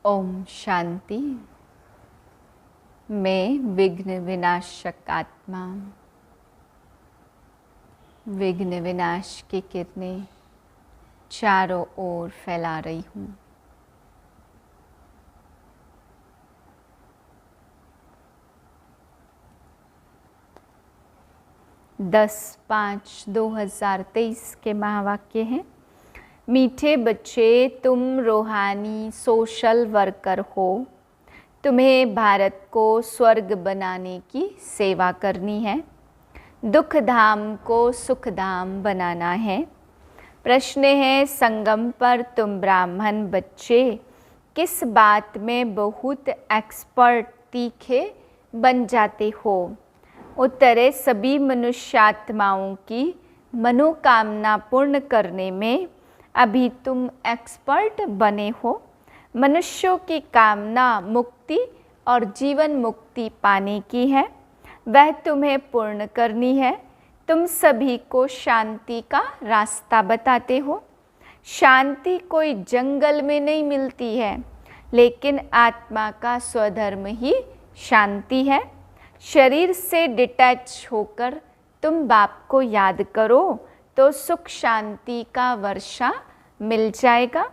ओम शांति। मैं विघ्न विनाशक आत्मा, विघ्न विनाश की किरणें चारों ओर फैला रही हूँ। दस 5/2023 के महावाक्य हैं। मीठे बच्चे, तुम रूहानी सोशल वर्कर हो। तुम्हें भारत को स्वर्ग बनाने की सेवा करनी है। दुख धाम को सुख धाम बनाना है। प्रश्न है, संगम पर तुम ब्राह्मण बच्चे किस बात में बहुत एक्सपर्ट तीखे बन जाते हो? उत्तर है, सभी मनुष्यात्माओं की मनोकामना पूर्ण करने में अभी तुम एक्सपर्ट बने हो। मनुष्यों की कामना मुक्ति और जीवन मुक्ति पाने की है, वह तुम्हें पूर्ण करनी है। तुम सभी को शांति का रास्ता बताते हो। शांति कोई जंगल में नहीं मिलती है, लेकिन आत्मा का स्वधर्म ही शांति है। शरीर से डिटैच होकर तुम बाप को याद करो तो सुख शांति का वर्षा मिल जाएगा।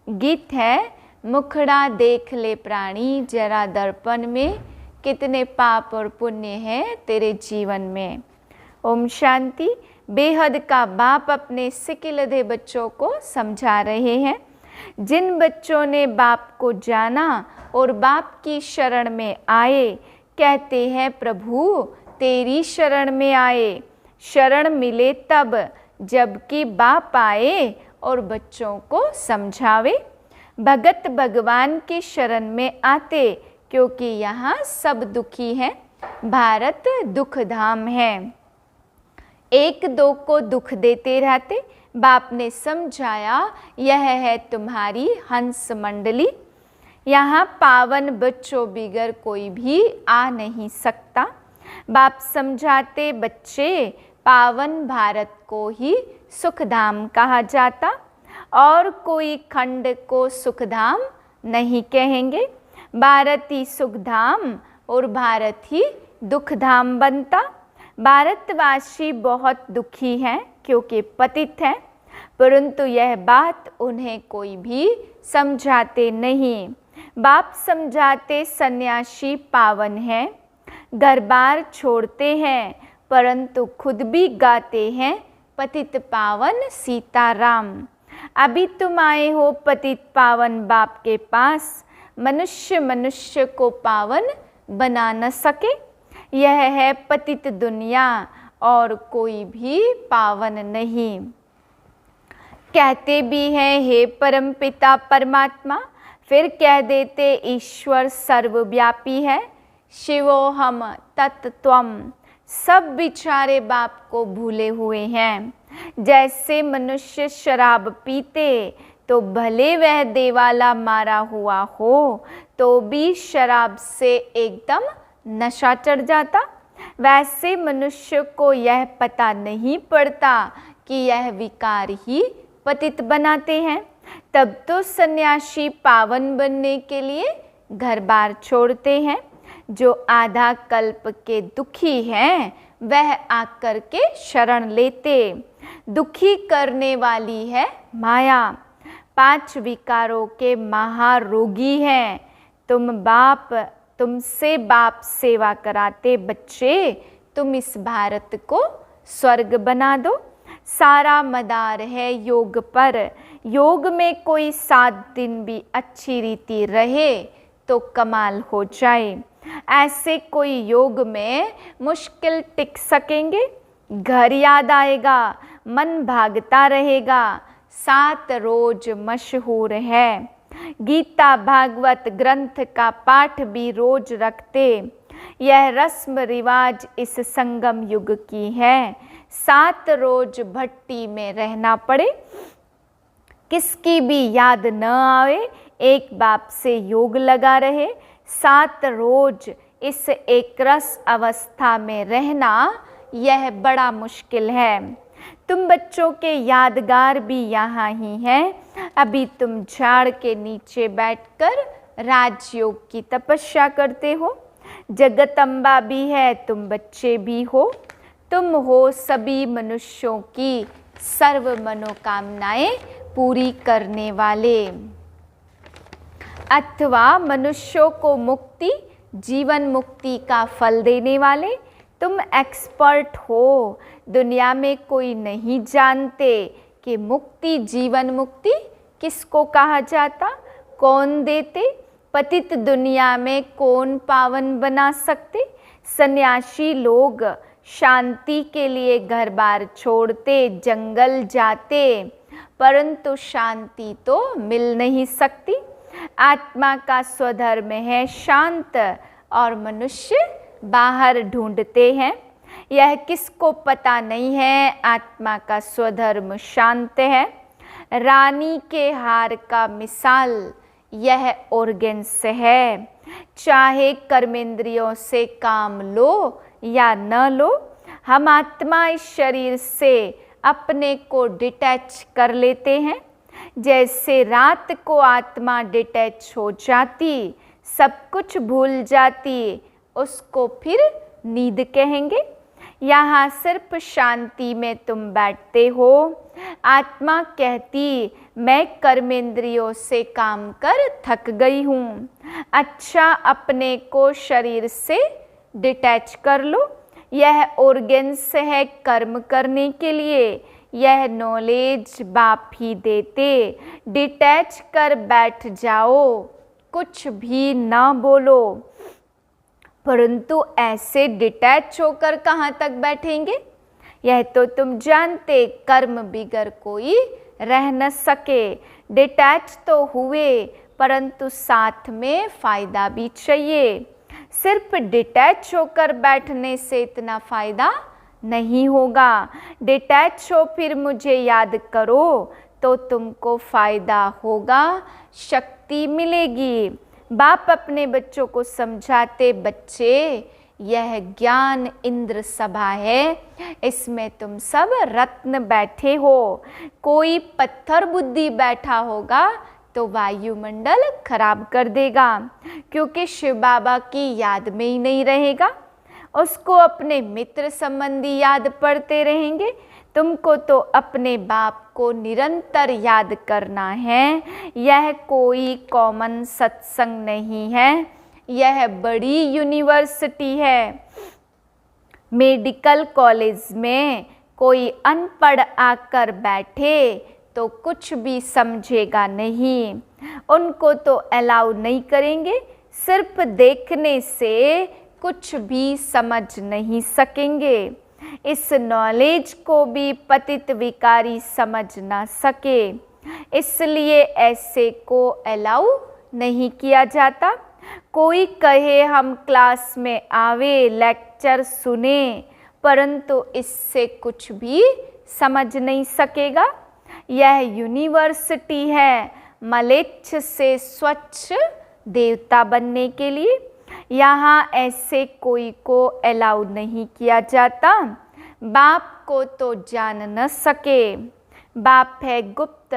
गीत है, मुखड़ा देख ले प्राणी जरा दर्पण में, कितने पाप और पुण्य हैं तेरे जीवन में। ओम शांति। बेहद का बाप अपने सिकिलधे बच्चों को समझा रहे हैं। जिन बच्चों ने बाप को जाना और बाप की शरण में आए, कहते हैं प्रभु तेरी शरण में आए। शरण मिले तब जबकि बाप आए और बच्चों को समझावे। भगत भगवान की शरण में आते क्योंकि यहाँ सब दुखी हैं। भारत दुख धाम है। एक दो को दुख देते रहते। बाप ने समझाया, यह है तुम्हारी हंस मंडली। यहाँ पावन बच्चों बिगर कोई भी आ नहीं सकता। बाप समझाते, बच्चे पावन भारत को ही सुखधाम कहा जाता और कोई खंड को सुखधाम नहीं कहेंगे। भारत ही सुखधाम और भारत ही दुखधाम बनता। भारतवासी बहुत दुखी हैं क्योंकि पतित हैं, परंतु यह बात उन्हें कोई भी समझाते नहीं। बाप समझाते, सन्यासी पावन हैं, घर बार छोड़ते हैं, परंतु खुद भी गाते हैं पतित पावन सीताराम। अभी तुम आए हो पतित पावन बाप के पास। मनुष्य मनुष्य को पावन बना न सके। यह है पतित दुनिया और कोई भी पावन नहीं। कहते भी हैं हे परम पिता परमात्मा, फिर कह देते ईश्वर सर्वव्यापी है। शिवोहम तत्त्वम। सब बिचारे बाप को भूले हुए हैं। जैसे मनुष्य शराब पीते तो भले वह देवाला मारा हुआ हो तो भी शराब से एकदम नशा चढ़ जाता, वैसे मनुष्य को यह पता नहीं पड़ता कि यह विकार ही पतित बनाते हैं। तब तो सन्यासी पावन बनने के लिए घर बार छोड़ते हैं। जो आधा कल्प के दुखी हैं वह आकर के शरण लेते। दुखी करने वाली है माया। 5 विकारों के महारोगी हैं। तुमसे बाप सेवा कराते बच्चे, तुम इस भारत को स्वर्ग बना दो। सारा मदार है योग पर। योग में कोई 7 दिन भी अच्छी रीति रहे तो कमाल हो जाए। ऐसे कोई योग में मुश्किल टिक सकेंगे। घर याद आएगा, मन भागता रहेगा। 7 रोज मशहूर है। गीता भागवत ग्रंथ का पाठ भी रोज रखते। यह रस्म रिवाज इस संगम युग की है। 7 रोज भट्टी में रहना पड़े, किसकी भी याद न आवे, एक बाप से योग लगा रहे। 7 रोज इस एक रस अवस्था में रहना यह बड़ा मुश्किल है। तुम बच्चों के यादगार भी यहाँ ही हैं। अभी तुम झाड़ के नीचे बैठकर राजयोग की तपस्या करते हो। जगदम्बा भी है, तुम बच्चे भी हो। तुम हो सभी मनुष्यों की सर्व मनोकामनाएं पूरी करने वाले, अथवा मनुष्यों को मुक्ति, जीवन मुक्ति का फल देने वाले। तुम एक्सपर्ट हो। दुनिया में कोई नहीं जानते कि मुक्ति, जीवन मुक्ति किसको कहा जाता, कौन देते, पतित दुनिया में कौन पावन बना सकते। सन्यासी लोग शांति के लिए घर बार छोड़ते, जंगल जाते, परंतु शांति तो मिल नहीं सकती। आत्मा का स्वधर्म है शांत, और मनुष्य बाहर ढूंढते हैं। यह किसको पता नहीं है, आत्मा का स्वधर्म शांत है। रानी के हार का मिसाल यह ऑर्गन्स है। चाहे कर्मेंद्रियों से काम लो या न लो, हम आत्मा इस शरीर से अपने को डिटैच कर लेते हैं। जैसे रात को आत्मा डिटैच हो जाती, सब कुछ भूल जाती, उसको फिर नींद कहेंगे। यहाँ सिर्फ शांति में तुम बैठते हो। आत्मा कहती, मैं कर्मेंद्रियों से काम कर थक गई हूँ। अच्छा, अपने को शरीर से डिटैच कर लो। यह ऑर्गन्स है कर्म करने के लिए, यह नॉलेज बाप ही देते। डिटैच कर बैठ जाओ, कुछ भी ना बोलो। परंतु ऐसे डिटैच होकर कहाँ तक बैठेंगे, यह तो तुम जानते। कर्म बिगर कोई रह न सके। डिटैच तो हुए, परंतु साथ में फायदा भी चाहिए। सिर्फ डिटैच होकर बैठने से इतना फायदा नहीं होगा। डिटैच हो फिर मुझे याद करो तो तुमको फायदा होगा, शक्ति मिलेगी। बाप अपने बच्चों को समझाते, बच्चे यह ज्ञान इंद्र सभा है, इसमें तुम सब रत्न बैठे हो। कोई पत्थर बुद्धि बैठा होगा तो वायुमंडल खराब कर देगा, क्योंकि शिव बाबा की याद में ही नहीं रहेगा। उसको अपने मित्र संबंधी याद पड़ते रहेंगे। तुमको तो अपने बाप को निरंतर याद करना है। यह कोई कॉमन सत्संग नहीं है, यह बड़ी यूनिवर्सिटी है। मेडिकल कॉलेज में कोई अनपढ़ आकर बैठे तो कुछ भी समझेगा नहीं, उनको तो अलाउ नहीं करेंगे। सिर्फ देखने से कुछ भी समझ नहीं सकेंगे। इस नॉलेज को भी पतित विकारी समझ ना सके, इसलिए ऐसे को अलाउ नहीं किया जाता। कोई कहे हम क्लास में आवे, लेक्चर सुने, परंतु इससे कुछ भी समझ नहीं सकेगा। यह यूनिवर्सिटी है मलेच्छ से स्वच्छ देवता बनने के लिए। यहाँ ऐसे कोई को अलाउ नहीं किया जाता। बाप को तो जान न सके, बाप है गुप्त।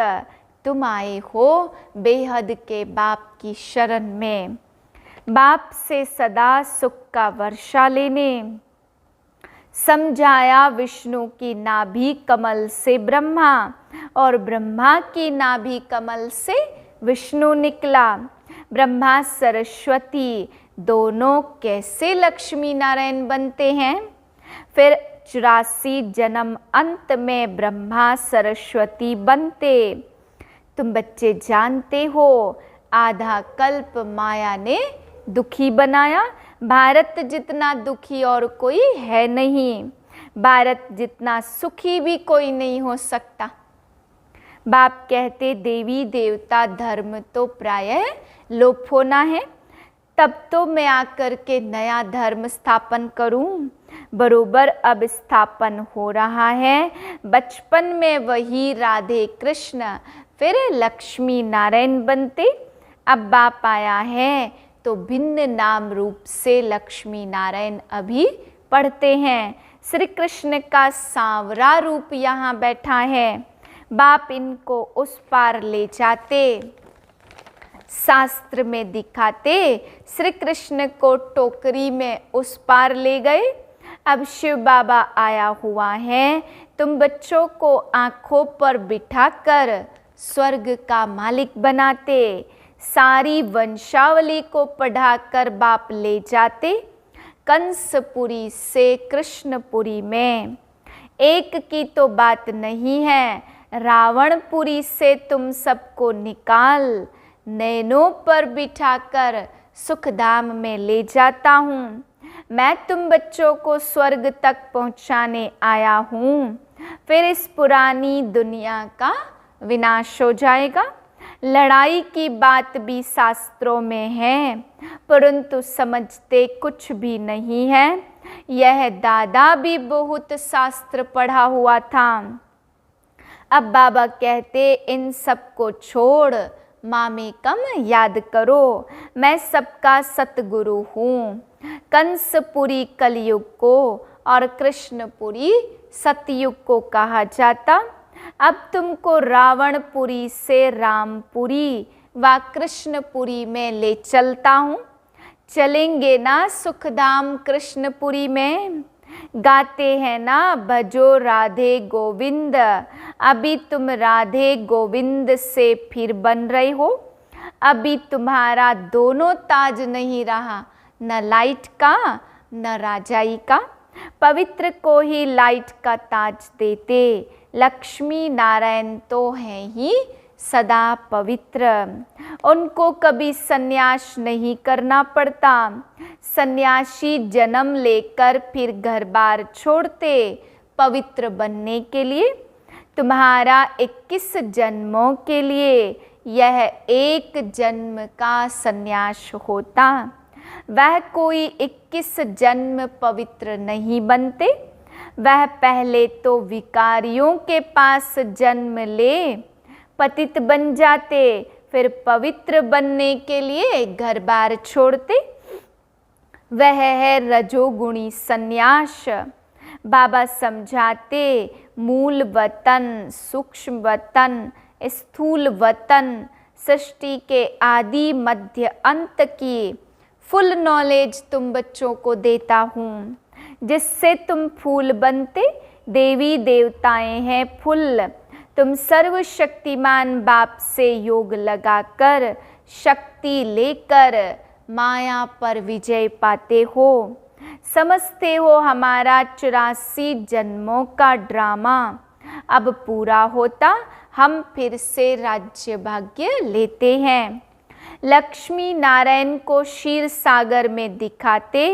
तुम आए हो बेहद के बाप की शरण में, बाप से सदा सुख का वर्षा लेने। समझाया विष्णु की नाभि कमल से ब्रह्मा, और ब्रह्मा की नाभि कमल से विष्णु निकला। ब्रह्मा सरस्वती दोनों कैसे लक्ष्मी नारायण बनते हैं। फिर 84 जन्म अंत में ब्रह्मा सरस्वती बनते। तुम बच्चे जानते हो, आधा कल्प माया ने दुखी बनाया। भारत जितना दुखी और कोई है नहीं, भारत जितना सुखी भी कोई नहीं हो सकता। बाप कहते, देवी देवता धर्म तो प्रायः लोप होना है, तब तो मैं आकर के नया धर्म स्थापन करूं। बरोबर अब स्थापन हो रहा है। बचपन में वही राधे कृष्ण, फिर लक्ष्मी नारायण बनते। अब बाप आया है तो भिन्न नाम रूप से लक्ष्मी नारायण अभी पढ़ते हैं। श्री कृष्ण का सांवरा रूप यहाँ बैठा है। बाप इनको उस पार ले जाते। शास्त्र में दिखाते श्री कृष्ण को टोकरी में उस पार ले गए। अब शिव बाबा आया हुआ है, तुम बच्चों को आंखों पर बिठाकर स्वर्ग का मालिक बनाते, सारी वंशावली को पढ़ाकर बाप ले जाते कंसपुरी से कृष्णपुरी में। एक की तो बात नहीं है, रावणपुरी से तुम सबको निकाल नैनों पर बिठाकर सुखधाम में ले जाता हूँ। मैं तुम बच्चों को स्वर्ग तक पहुँचाने आया हूँ, फिर इस पुरानी दुनिया का विनाश हो जाएगा। लड़ाई की बात भी शास्त्रों में है, परंतु समझते कुछ भी नहीं है। यह दादा भी बहुत शास्त्र पढ़ा हुआ था। अब बाबा कहते इन सबको छोड़ मामे कम याद करो, मैं सबका सतगुरु हूँ। कंसपुरी कलयुग को और कृष्णपुरी सतयुग को कहा जाता। अब तुमको रावणपुरी से रामपुरी व कृष्णपुरी में ले चलता हूँ। चलेंगे ना सुखधाम कृष्णपुरी में? गाते हैं ना भजो राधे गोविंद। अभी तुम राधे गोविंद से फिर बन रहे हो। अभी तुम्हारा दोनों ताज नहीं रहा, न लाइट का न राजाई का। पवित्र को ही लाइट का ताज देते, लक्ष्मी नारायण तो हैं ही सदा पवित्र। उनको कभी सन्यास नहीं करना पड़ता। सन्यासी जन्म लेकर फिर घर बार छोड़ते पवित्र बनने के लिए। तुम्हारा 21 जन्मों के लिए यह एक जन्म का सन्यास होता। वह कोई 21 जन्म पवित्र नहीं बनते। वह पहले तो विकारियों के पास जन्म ले पतित बन जाते, फिर पवित्र बनने के लिए घर बार छोड़ते। वह है रजोगुणी सन्यास। बाबा समझाते मूल वतन, सूक्ष्म वतन, स्थूल वतन, सृष्टि के आदि मध्य अंत की फुल नॉलेज तुम बच्चों को देता हूँ, जिससे तुम फूल बनते। देवी देवताएं हैं फूल। तुम सर्वशक्तिमान बाप से योग लगाकर शक्ति लेकर माया पर विजय पाते हो। समझते हो हमारा 84 जन्मों का ड्रामा अब पूरा होता, हम फिर से राज्य भाग्य लेते हैं। लक्ष्मी नारायण को क्षीर सागर में दिखाते,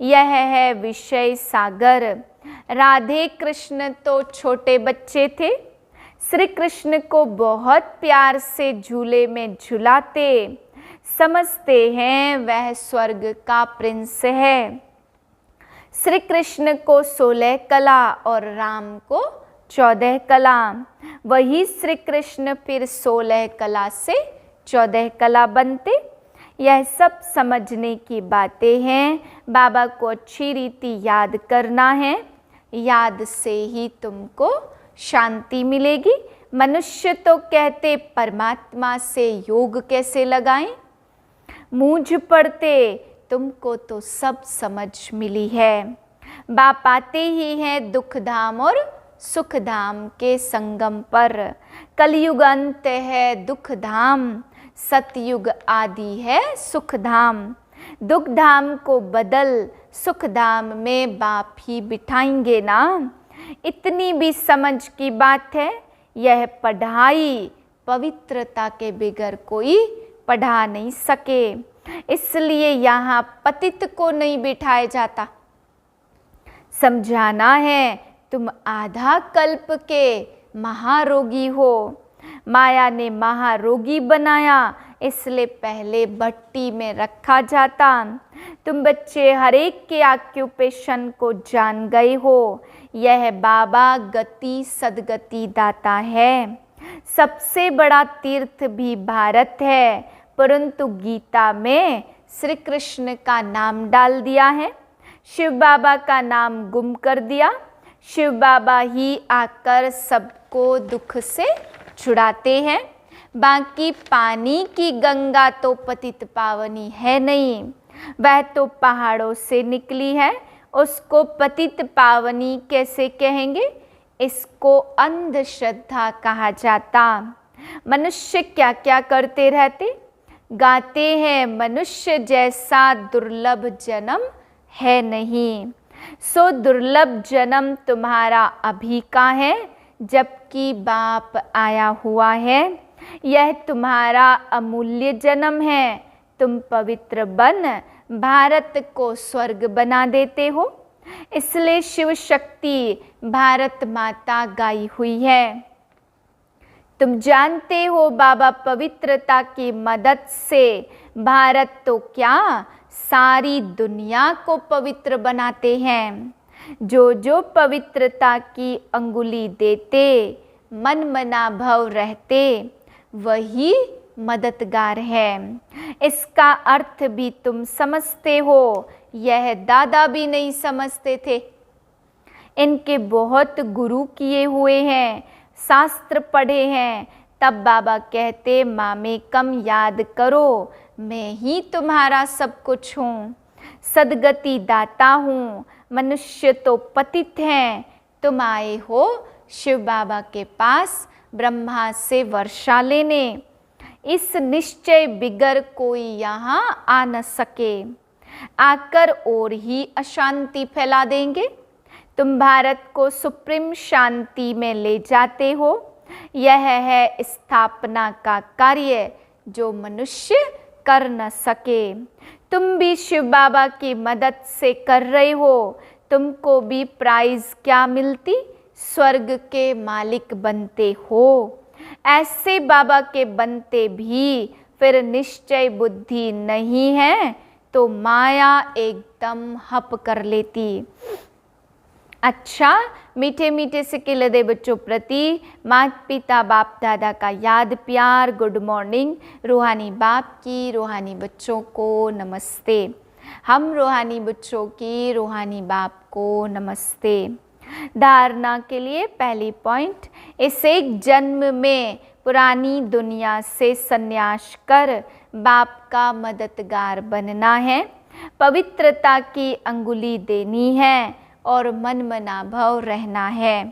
यह है विषय सागर। राधे कृष्ण तो छोटे बच्चे थे, श्री कृष्ण को बहुत प्यार से झूले में झुलाते। समझते हैं वह स्वर्ग का प्रिंस है। श्री कृष्ण को 16 कला और राम को 14 कला। वही श्री कृष्ण फिर 16 कला से 14 कला बनते। यह सब समझने की बातें हैं। बाबा को अच्छी रीति याद करना है। याद से ही तुमको शांति मिलेगी। मनुष्य तो कहते परमात्मा से योग कैसे लगाएं। मूंझ पड़ते, तुमको तो सब समझ मिली है। बाप आते ही हैं दुख धाम और सुख धाम के संगम पर। कलयुग अंत है दुख धाम, सतयुग आदि है सुख धाम। दुख धाम को बदल सुख धाम में बाप ही बिठाएंगे ना। इतनी भी समझ की बात है। यह पढ़ाई पवित्रता के बगैर कोई पढ़ा नहीं सके, इसलिए यहाँ पतित को नहीं बिठाया जाता। समझाना है तुम आधा कल्प के महारोगी हो। माया ने महारोगी बनाया, इसलिए पहले भट्टी में रखा जाता। तुम बच्चे हर एक के ऑक्यूपेशन को जान गए हो। यह बाबा गति सदगति दाता है। सबसे बड़ा तीर्थ भी भारत है, परंतु गीता में श्री कृष्ण का नाम डाल दिया है। शिव बाबा का नाम गुम कर दिया। शिव बाबा ही आकर सबको दुख से छुड़ाते हैं। बाकी पानी की गंगा तो पतित पावनी है नहीं, वह तो पहाड़ों से निकली है, उसको पतित पावनी कैसे कहेंगे? इसको अंधश्रद्धा कहा जाता। मनुष्य क्या क्या करते रहते? गाते हैं मनुष्य जैसा दुर्लभ जन्म है नहीं। सो दुर्लभ जन्म तुम्हारा अभी का है, जबकि बाप आया हुआ है। यह तुम्हारा अमूल्य जन्म है। तुम पवित्र बन भारत को स्वर्ग बना देते हो। इसलिए शिव शक्ति भारत माता गाई हुई है। तुम जानते हो बाबा पवित्रता की मदद से भारत तो क्या सारी दुनिया को पवित्र बनाते हैं। जो जो पवित्रता की अंगुली देते, मन मना भव रहते, वही मददगार है। इसका अर्थ भी तुम समझते हो, यह दादा भी नहीं समझते थे। इनके बहुत गुरु किए हुए हैं, शास्त्र पढ़े हैं, तब बाबा कहते मामे कम याद करो, मैं ही तुम्हारा सब कुछ हूँ, सदगति दाता हूँ। मनुष्य तो पतित हैं, तुम आए हो शिव बाबा के पास ब्रह्मा से वर्षा लेने। इस निश्चय बिगर कोई यहाँ आ न सके, आकर और ही अशांति फैला देंगे। तुम भारत को सुप्रीम शांति में ले जाते हो। यह है स्थापना का कार्य जो मनुष्य कर न सके। तुम भी शिव बाबा की मदद से कर रहे हो। तुमको भी प्राइज क्या मिलती? स्वर्ग के मालिक बनते हो। ऐसे बाबा के बनते भी फिर निश्चय बुद्धि नहीं है तो माया एकदम हप कर लेती। अच्छा, मीठे मीठे से किलदे बच्चों प्रति माता पिता बाप दादा का याद प्यार, गुड मॉर्निंग। रूहानी बाप की रूहानी बच्चों को नमस्ते। हम रूहानी बच्चों की रूहानी बाप को नमस्ते। धारणा के लिए पहली पॉइंट, इस एक जन्म में पुरानी दुनिया से संन्यास कर बाप का मददगार बनना है, पवित्रता की अंगुली देनी है और मन मना भव रहना है।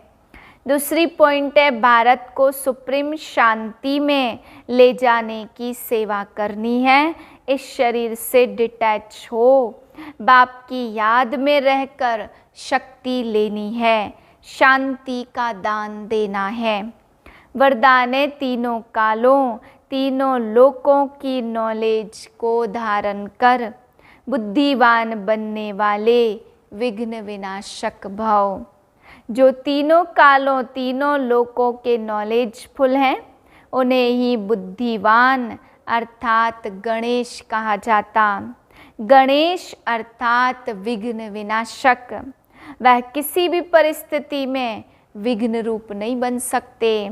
दूसरी पॉइंट है, भारत को सुप्रीम शांति में ले जाने की सेवा करनी है। इस शरीर से डिटैच हो, बाप की याद में रहकर शक्ति लेनी है, शांति का दान देना है। वरदान है, तीनों कालों तीनों लोकों की नॉलेज को धारण कर बुद्धिवान बनने वाले विघ्न विनाशक भव। जो तीनों कालों तीनों लोकों के नॉलेजफुल हैं, उन्हें ही बुद्धिवान अर्थात गणेश कहा जाता। गणेश अर्थात विघ्न विनाशक। वह किसी भी परिस्थिति में विघ्न रूप नहीं बन सकते।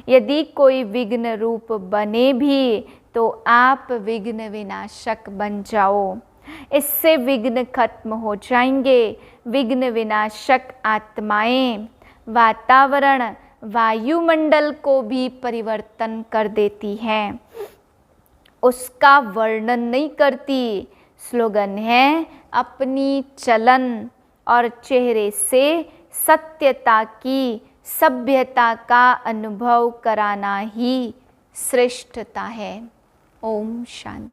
यदि कोई विघ्न रूप बने भी तो आप विघ्न विनाशक बन जाओ। इससे विघ्न खत्म हो जाएंगे। विघ्न विनाशक आत्माएं वातावरण वायुमंडल को भी परिवर्तन कर देती हैं, उसका वर्णन नहीं करती। स्लोगन है, अपनी चलन और चेहरे से सत्यता की सभ्यता का अनुभव कराना ही श्रेष्ठता है। ओम शांति।